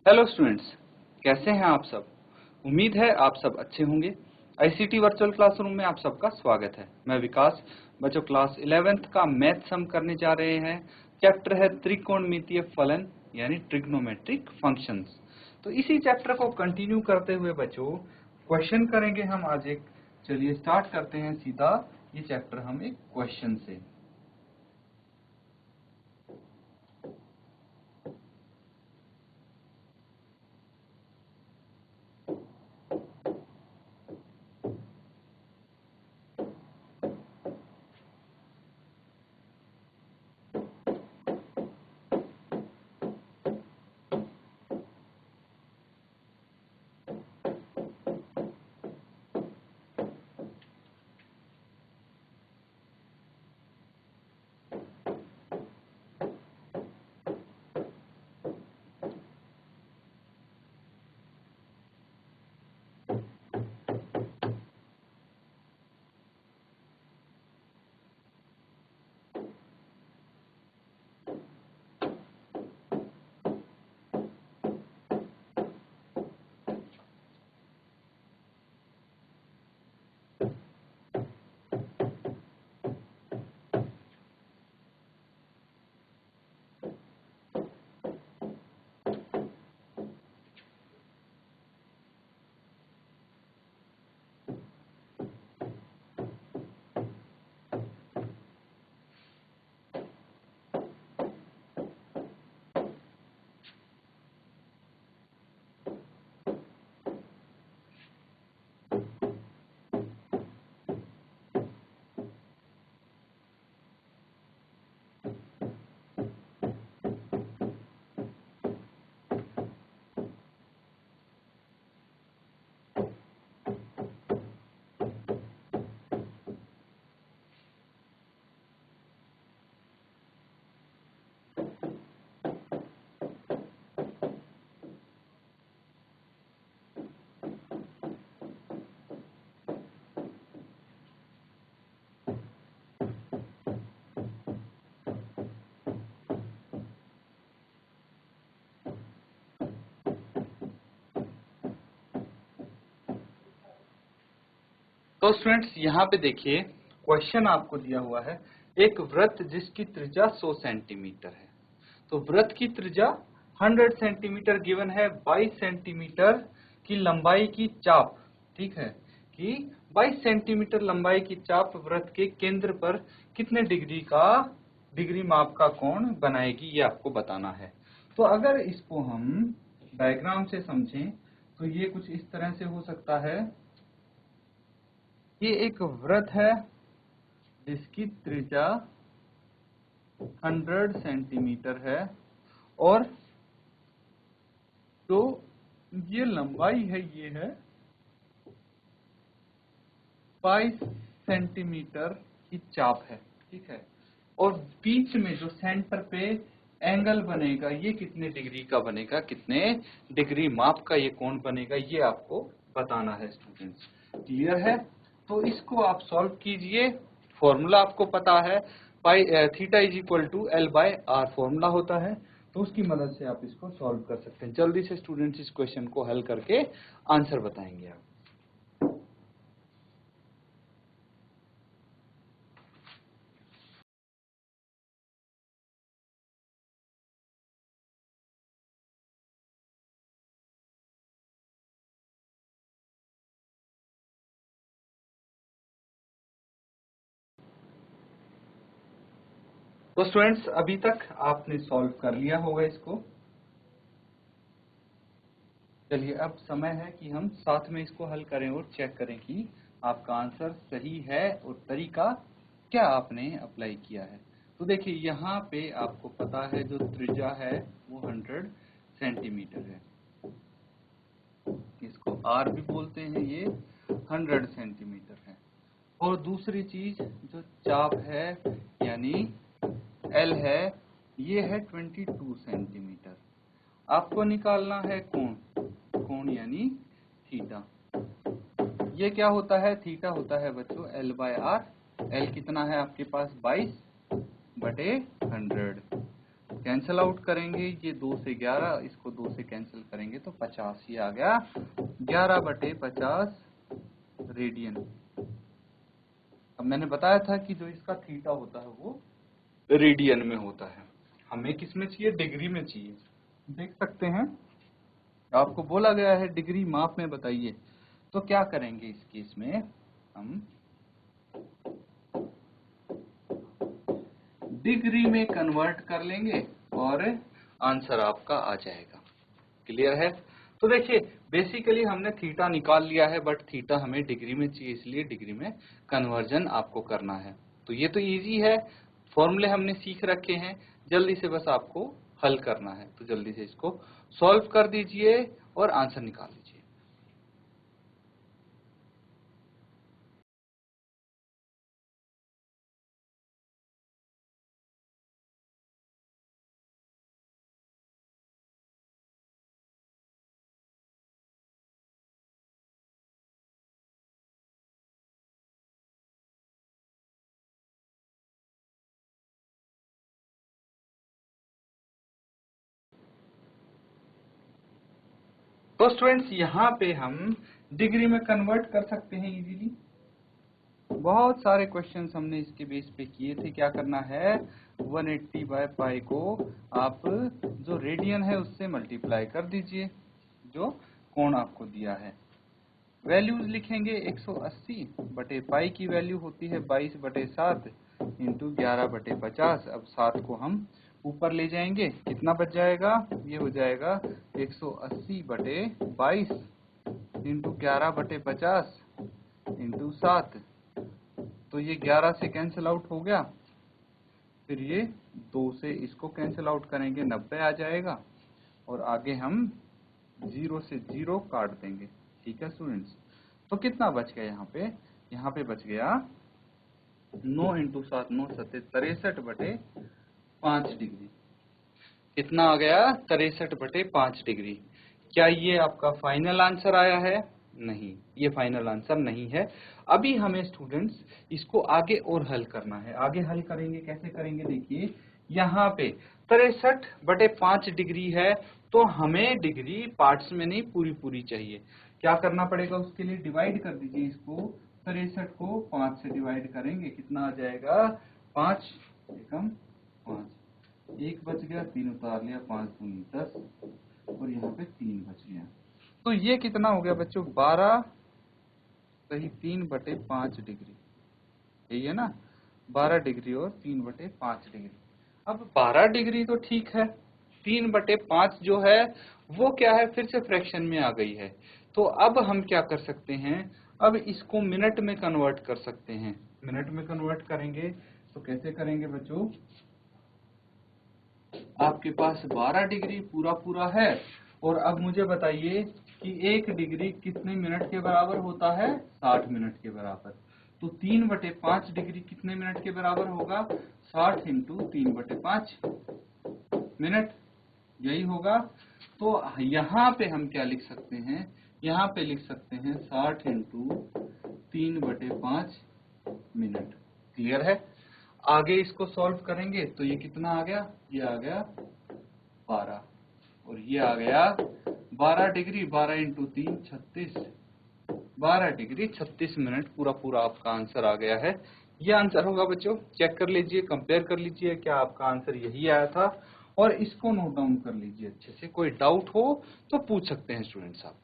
Hello students, कैसे हैं आप सब। उम्मीद है आप सब अच्छे होंगे। आईसीटी वर्चुअल क्लासरूम में आप सबका स्वागत है। मैं विकास। बच्चों, क्लास 11th का मैथ्स हम करने जा रहे हैं। चैप्टर है त्रिकोणमितीय फलन यानी ट्रिग्नोमेट्रिक फंक्शंस। तो इसी चैप्टर को कंटिन्यू करते हुए बच्चों क्वेश्चन करेंगे हम आज एक। चलिए स्टार्ट करते हैं सीधा ये चैप्टर हम एक क्वेश्चन से। तो स्टूडेंट्स यहाँ पे देखिए क्वेश्चन आपको दिया हुआ है। एक वृत्त जिसकी त्रिज्या 100 सेंटीमीटर है। तो वृत्त की त्रिज्या 100 सेंटीमीटर गिवन है। 22 सेंटीमीटर की लंबाई की चाप, ठीक है, कि 22 सेंटीमीटर लंबाई की चाप वृत्त के केंद्र पर कितने डिग्री माप का कोण बनाएगी, ये आपको बताना है। तो अगर इसको हम डायग्राम से समझें तो ये कुछ इस तरह से हो सकता है। ये एक वृत्त है जिसकी त्रिज्या 100 सेंटीमीटर है और तो ये लंबाई है, ये है 22 सेंटीमीटर की चाप है, ठीक है। और बीच में जो सेंटर पे एंगल बनेगा ये कितने डिग्री का बनेगा, कितने डिग्री माप का ये कोण बनेगा, ये आपको बताना है स्टूडेंट्स। क्लियर है? तो इसको आप सॉल्व कीजिए। फॉर्मूला आपको पता है, pi theta is equal to L by R formula होता है। तो उसकी मदद से आप इसको सॉल्व कर सकते हैं। जल्दी से स्टूडेंट्स इस क्वेश्चन को हल करके आंसर बताएंगे आप। तो स्टूडेंट्स अभी तक आपने सॉल्व कर लिया होगा इसको। चलिए अब समय है कि हम साथ में इसको हल करें और चेक करें कि आपका आंसर सही है और तरीका क्या आपने अप्लाई किया है। तो देखिए यहाँ पे आपको पता है जो त्रिज्या है वो 100 सेंटीमीटर है। इसको आर भी बोलते हैं, ये 100 सेंटीमीटर है। और दूसरी चीज जो चाप है यानी एल है, ये है 22 सेंटीमीटर। आपको निकालना है कोण, कोण यानी थीटा। ये क्या होता है, थीटा होता है बच्चों एल बाय आर। एल कितना है आपके पास 22 बटे 100। कैंसिल आउट करेंगे, ये 2 से 11, इसको 2 से कैंसिल करेंगे तो 50, ये आ गया 11/50 रेडियन। अब मैंने बताया था कि जो इसका थीटा होता है वो रेडियन में होता है, हमें किस में चाहिए, डिग्री में चाहिए। देख सकते हैं आपको बोला गया है डिग्री माप में बताइए, तो क्या करेंगे इस केस में, हम डिग्री में कन्वर्ट कर लेंगे और आंसर आपका आ जाएगा। क्लियर है? तो देखिए बेसिकली हमने थीटा निकाल लिया है, बट थीटा हमें डिग्री में चाहिए, इसलिए डिग्री में कन्वर्जन आपको करना है। तो ये तो इजी है, फॉर्मूले हमने सीख रखे हैं, जल्दी से बस आपको हल करना है। तो जल्दी से इसको सॉल्व कर दीजिए और आंसर निकाल लीजिए। तो स्टूडेंट्स यहाँ पे हम डिग्री में कन्वर्ट कर सकते हैं इजीली। बहुत सारे क्वेश्चंस हमने इसके बेस पे किए थे। क्या करना है, 180/पाई को आप जो रेडियन है उससे मल्टीप्लाई कर दीजिए, जो कोण आपको दिया है। वैल्यूज लिखेंगे, 180/पाई की वैल्यू होती है 22/7 इंटू 11/50। अब 7 को हम ऊपर ले जाएंगे, कितना बच जाएगा, ये हो जाएगा 180/22 इंटू 11/50 इंटू 7। तो ये 11 से कैंसिल आउट हो गया, फिर ये 2 से इसको कैंसिल आउट करेंगे, 90 आ जाएगा, और आगे हम 0 से 0 काट देंगे। ठीक है स्टूडेंट्स, तो कितना बच गया यहाँ पे बच गया 9 इंटू 7, 9 सत्ते 63/5 डिग्री। कितना आ गया, 63/5 डिग्री। क्या ये आपका फाइनल आंसर आया है? नहीं, ये फाइनल आंसर नहीं है। अभी हमें स्टूडेंट्स इसको आगे और हल करना है। आगे हल करेंगे, कैसे करेंगे, देखिए यहाँ पे 63/5 डिग्री है, तो हमें डिग्री पार्ट्स में नहीं पूरी पूरी चाहिए। क्या करना पड़ेगा उसके लिए, डिवाइड कर दीजिए इसको, 63 को 5 से डिवाइड करेंगे, कितना आ जाएगा, 5 एकम 5, 1 बच गया, 3 उतार लिया, 5 दूनी 10, और यहाँ पे 3 बच गया। तो ये कितना हो गया बच्चों, 12 सही 3/5 डिग्री, यही है ना, 12 डिग्री और 3/5 डिग्री। अब 12 डिग्री तो ठीक है, 3/5 जो है वो क्या है, फिर से फ्रैक्शन में आ गई है। तो अब हम क्या कर सकते हैं, अब इसको मिनट में कन्वर्ट कर सकते हैं। मिनट में कन्वर्ट करेंगे तो कैसे करेंगे बच्चों, आपके पास 12 डिग्री पूरा पूरा है, और अब मुझे बताइए कि 1 डिग्री कितने मिनट के बराबर होता है, 60 मिनट के बराबर। तो 3/5 डिग्री कितने मिनट के बराबर होगा, 60 इंटू 3/5 मिनट, यही होगा। तो यहाँ पे हम क्या लिख सकते हैं, यहाँ पे लिख सकते हैं 60 इंटू 3/5 मिनट। क्लियर है? आगे इसको सॉल्व करेंगे तो ये कितना आ गया, ये आ गया 12, और ये आ गया 12 डिग्री, 12 इंटू 3 36, 12 डिग्री 36 मिनट, पूरा पूरा आपका आंसर आ गया है। ये आंसर होगा बच्चों, चेक कर लीजिए, कंपेयर कर लीजिए, क्या आपका आंसर यही आया था, और इसको नोट डाउन कर लीजिए अच्छे से। कोई डाउट हो तो पूछ सकते हैं स्टूडेंट्स आप।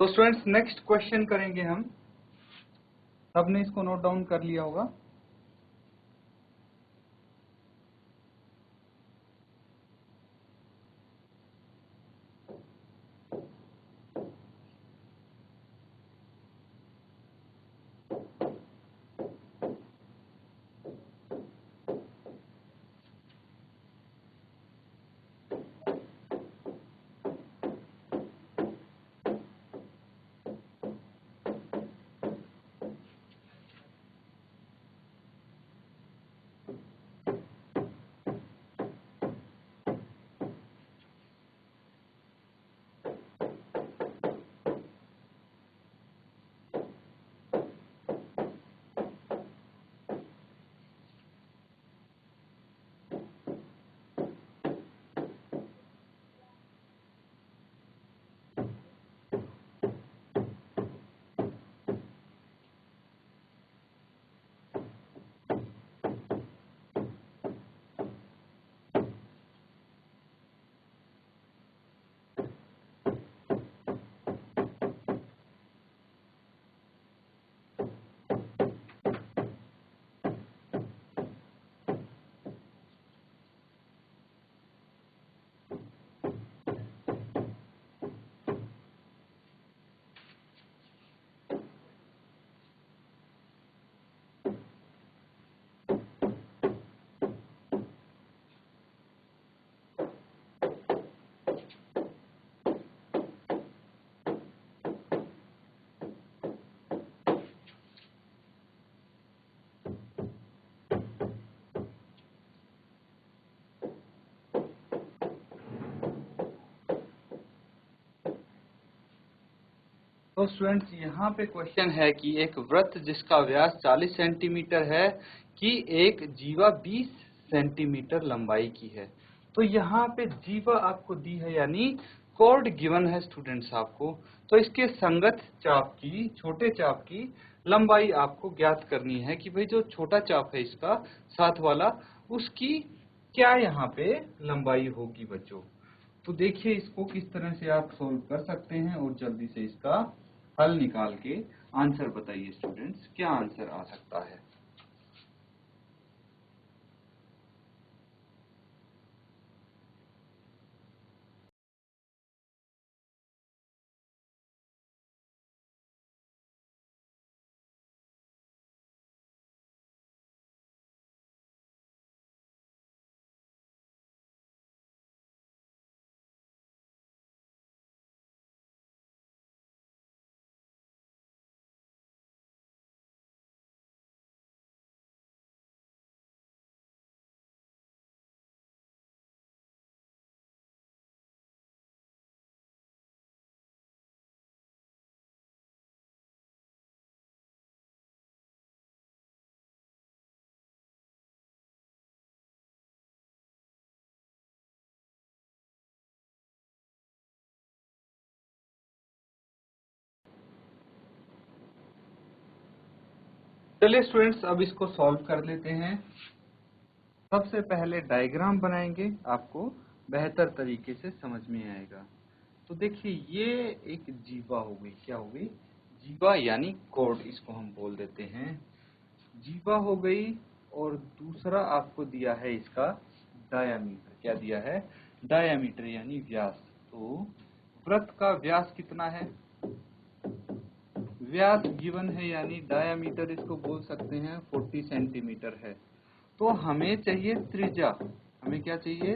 तो स्टूडेंट्स नेक्स्ट क्वेश्चन करेंगे हम, सबने इसको नोट डाउन कर लिया होगा। तो स्टूडेंट्स यहाँ पे क्वेश्चन है कि एक वृत्त जिसका व्यास 40 सेंटीमीटर है कि एक जीवा 20 सेंटीमीटर लंबाई की है। तो यहाँ पे जीवा आपको दी है, यानी कॉर्ड गिवन है स्टूडेंट्स आपको। तो इसके संगत चाप की, छोटे चाप की लंबाई आपको ज्ञात करनी है कि भाई जो छोटा चाप है इसका साथ वाला, उसकी क्या यहाँ पे लंबाई होगी बच्चों। तो देखिए इसको किस तरह से आप सोल्व कर सकते हैं और जल्दी से इसका हल निकाल के आंसर बताइए स्टूडेंट्स, क्या आंसर आ सकता है। चलिए स्टूडेंट्स अब इसको सॉल्व कर लेते हैं। सबसे पहले डायग्राम बनाएंगे, आपको बेहतर तरीके से समझ में आएगा। तो देखिए ये एक जीवा हो गई, क्या हो गई, जीवा यानी कॉर्ड, इसको हम बोल देते हैं जीवा हो गई। और दूसरा आपको दिया है इसका डायामीटर, क्या दिया है, डायामीटर यानी व्यास। तो वृत्त का व्यास कितना है, व्यास गिवन है यानी डायामीटर इसको बोल सकते हैं 40 सेंटीमीटर है। तो हमें चाहिए त्रिज्या, हमें क्या चाहिए,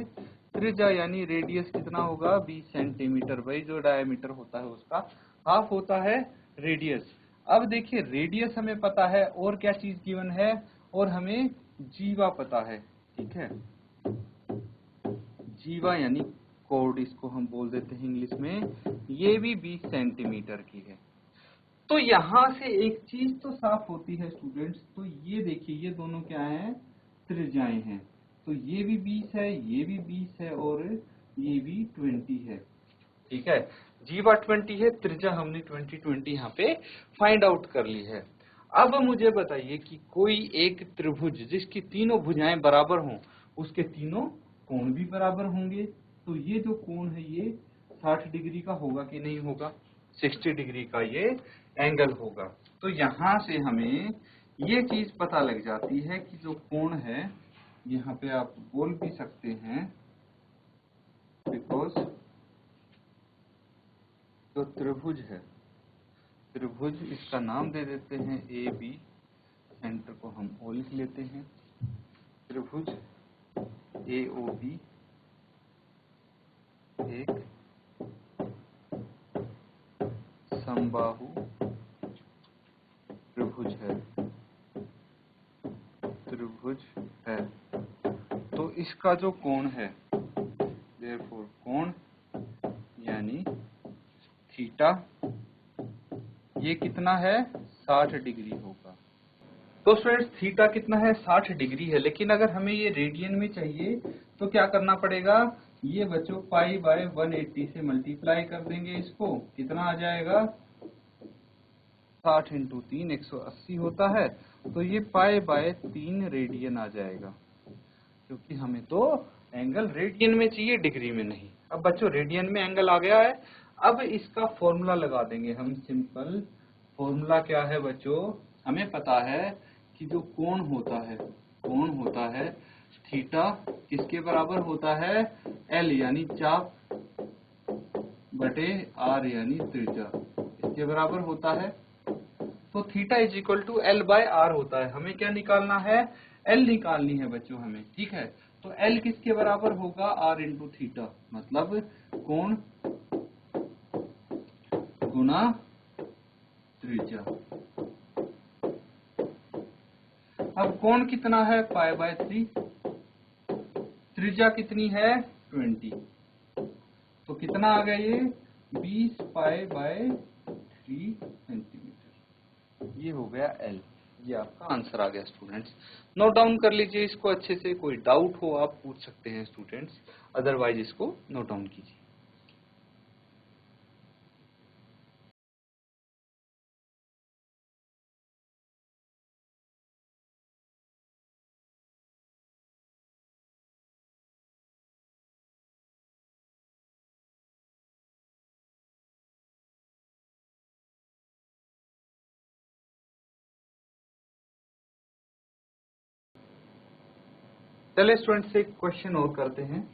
त्रिज्या यानी रेडियस कितना होगा 20 सेंटीमीटर, भाई जो डायामीटर होता है उसका हाफ होता है रेडियस। अब देखिए रेडियस हमें पता है और क्या चीज गिवन है, और हमें जीवा पता है, ठीक है, जीवा यानी कॉर्ड इसको हम बोल देते हैं इंग्लिश में, ये भी 20 सेंटीमीटर की है। तो यहां से एक चीज तो साफ होती है स्टूडेंट्स, तो ये देखिए ये दोनों क्या हैं, त्रिज्याएं हैं। तो ये भी 20 है, ये भी 20 है और ये भी 20 है, ठीक है। जीवा 20 है, त्रिज्या हमने 20 यहाँ पे फाइंड आउट कर ली है। अब मुझे बताइए कि कोई एक त्रिभुज जिसकी तीनों भुजाएं बराबर हों, उसके तीनों कोण भी बराबर होंगे। तो ये जो कोण है ये 60 डिग्री का होगा कि नहीं होगा, 60 डिग्री का ये एंगल होगा। तो यहाँ से हमें ये चीज पता लग जाती है कि जो कोण है, यहाँ पे आप बोल भी सकते हैं बिकॉज जो त्रिभुज है, त्रिभुज इसका नाम दे देते हैं ए बी, सेंटर को हम ओ लिख लेते हैं, त्रिभुज ए ओ बी एक समबाहु त्रिभुज है, त्रिभुज है। तो इसका जो कोण है, देयरफॉर कोण यानी थीटा, ये कितना है 60 डिग्री होगा। तो स्टूडेंट्स थीटा कितना है 60 डिग्री है, लेकिन अगर हमें ये रेडियन में चाहिए तो क्या करना पड़ेगा, ये बच्चों पाई बाय 180 से मल्टीप्लाई कर देंगे, इसको कितना आ जाएगा 60 इंटू 3 180 होता है। तो ये पाई बाय 3 रेडियन आ जाएगा, क्योंकि हमें तो एंगल रेडियन में चाहिए, डिग्री में नहीं। अब बच्चों रेडियन में एंगल आ गया है, अब इसका फॉर्मूला लगा देंगे हम, सिंपल फॉर्मूला क्या है बच्चों, हमें पता है कि जो कोण होता है, कोण होता है थीटा किसके बराबर होता है, एल यानी चाप बटे आर यानी त्रिज्या, इसके बराबर होता है। तो theta is equal to L by R होता है। हमें क्या निकालना है, एल निकालनी है बच्चों हमें, ठीक है। तो एल किसके बराबर होगा, आर इंटू थीटा, मतलब कोण गुना त्रिज्या। अब कोण कितना है पाई बाय 3, त्रिज्या कितनी है 20, तो कितना आ गया ये 20 पाई बाय 3 सेंटीमीटर। ये हो गया L, ये आपका आंसर आ गया स्टूडेंट्स। नोट डाउन कर लीजिए इसको अच्छे से, कोई डाउट हो आप पूछ सकते हैं स्टूडेंट्स, अदरवाइज इसको नोट डाउन कीजिए। चलिए स्टूडेंट्स एक क्वेश्चन और करते हैं।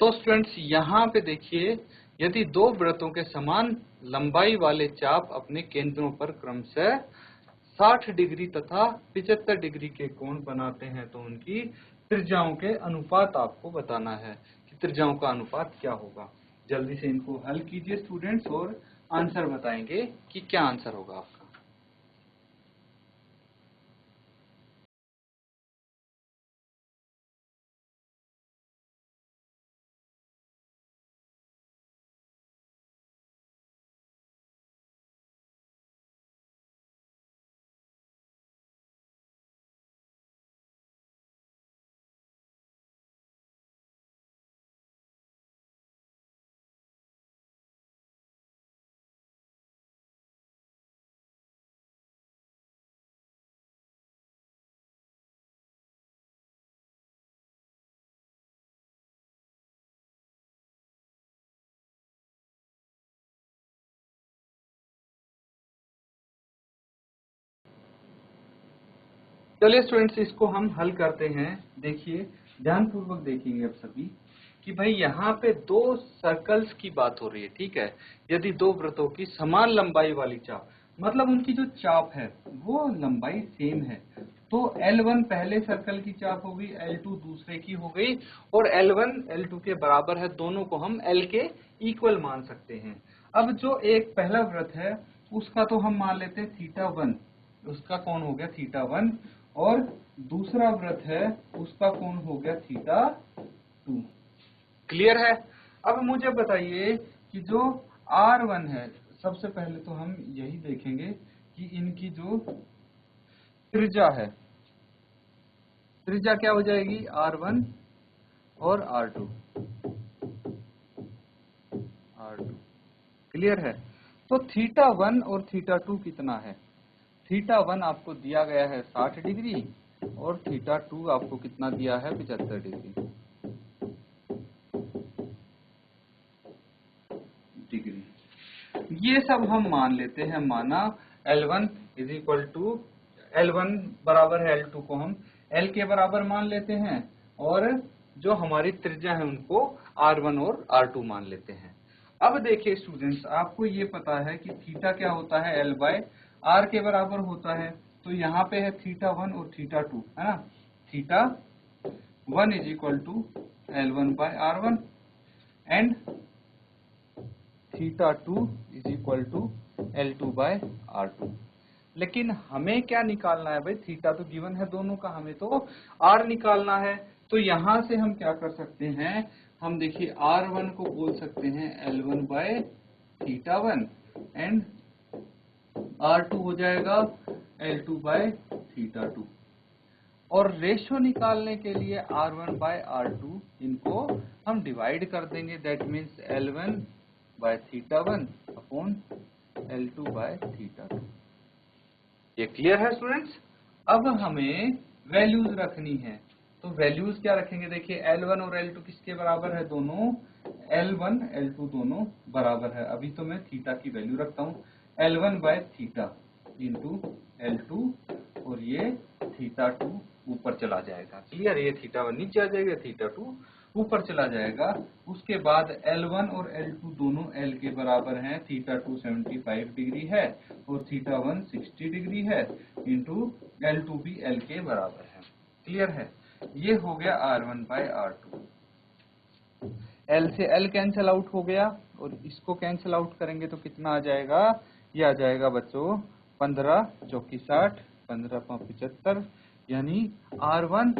तो स्टूडेंट्स यहाँ पे देखिए, यदि दो वृत्तों के समान लंबाई वाले चाप अपने केंद्रों पर क्रमशः 60 डिग्री तथा 75 डिग्री के कोण बनाते हैं तो उनकी त्रिज्याओं के अनुपात आपको बताना है कि त्रिज्याओं का अनुपात क्या होगा। जल्दी से इनको हल कीजिए स्टूडेंट्स और आंसर बताएंगे कि क्या आंसर होगा आपका। चलिए स्टूडेंट्स इसको हम हल करते हैं। देखिए ध्यानपूर्वक देखेंगे अब सभी कि भाई यहाँ पे दो सर्कल्स की बात हो रही है, ठीक है। यदि दो वृत्तों की समान लंबाई वाली चाप, मतलब उनकी जो चाप है वो लंबाई सेम है, तो L1 पहले सर्कल की चाप हो गई, L2 दूसरे की हो गई, और L1 L2 के बराबर है, दोनों को हम L के इक्वल मान सकते हैं। अब जो एक पहला वृत्त है उसका तो हम मान लेते हैं θ1, उसका कोण हो गया θ1, और दूसरा वृत्त है उसका कोण हो गया θ2। क्लियर है। अब मुझे बताइए कि जो R1 है, सबसे पहले तो हम यही देखेंगे कि इनकी जो त्रिज्या है, त्रिज्या क्या हो जाएगी, R1 और R2। क्लियर है। तो θ1 और θ2 कितना है, θ1 आपको दिया गया है 60 डिग्री और θ2 आपको कितना दिया है 75 डिग्री। ये सब हम मान लेते हैं, माना L1 is equal to L1 बराबर है L2 को हम L के बराबर मान लेते हैं, और जो हमारी त्रिज्या है उनको R1 और R2 मान लेते हैं। अब देखिए स्टूडेंट्स, आपको ये पता है कि थीटा क्या होता है, L बाय R के बराबर होता है। तो यहाँ पे है θ1 और θ2, है ना। θ1 इज इक्वल टू L1 बाय R1 and θ2 is equal to L2 बाय R2। लेकिन हमें क्या निकालना है भाई, थीटा तो गिवन है दोनों का, हमें तो R निकालना है। तो यहां से हम क्या कर सकते हैं, हम देखिए R1 को बोल सकते हैं L1 बाय θ1 एंड R2 हो जाएगा L2 बाय θ2। और रेशो निकालने के लिए R1 बाय R2 इनको हम डिवाइड कर देंगे, that means L1 by θ1 upon L2 by θ2। ये क्लियर है स्टूडेंट्स। अब हमें वैल्यूज रखनी है, तो वैल्यूज क्या रखेंगे, देखिए L1 और L2 किसके बराबर है, दोनों L1 L2 दोनों बराबर है। अभी तो मैं थीटा की वैल्यू रखता हूँ, L1 by theta into L2, और ये θ2 ऊपर चला जाएगा। क्लियर, ये θ1 नीचे आ जाएगा, θ2 ऊपर चला जाएगा। उसके बाद L1 और L2 दोनों L के बराबर हैं, θ2 75 डिग्री है और θ1 60 डिग्री है, इंटू L2 भी L के बराबर है। क्लियर है, ये हो गया R1 बाय R2। L से L कैंसिल आउट हो गया, और इसको कैंसिल आउट करेंगे तो कितना आ जाएगा, ये आ जाएगा बच्चों 15 चौकी 60, 15 75, यानी R1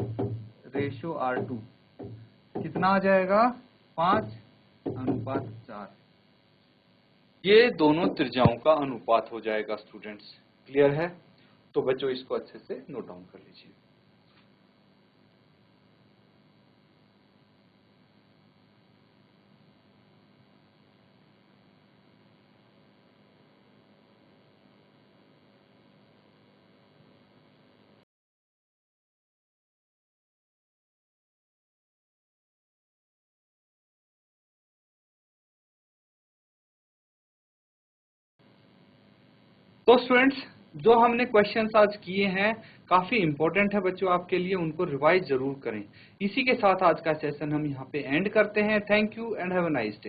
रेशो R2 कितना आ जाएगा 5:4। ये दोनों त्रिज्याओं का अनुपात हो जाएगा स्टूडेंट्स। क्लियर है, तो बच्चों इसको अच्छे से नोट डाउन कर लीजिए। तो स्टूडेंट्स, जो हमने क्वेश्चंस आज किए हैं काफी इंपॉर्टेंट है बच्चों आपके लिए, उनको रिवाइज जरूर करें। इसी के साथ आज का सेशन हम यहाँ पे एंड करते हैं। Thank you and have a nice day.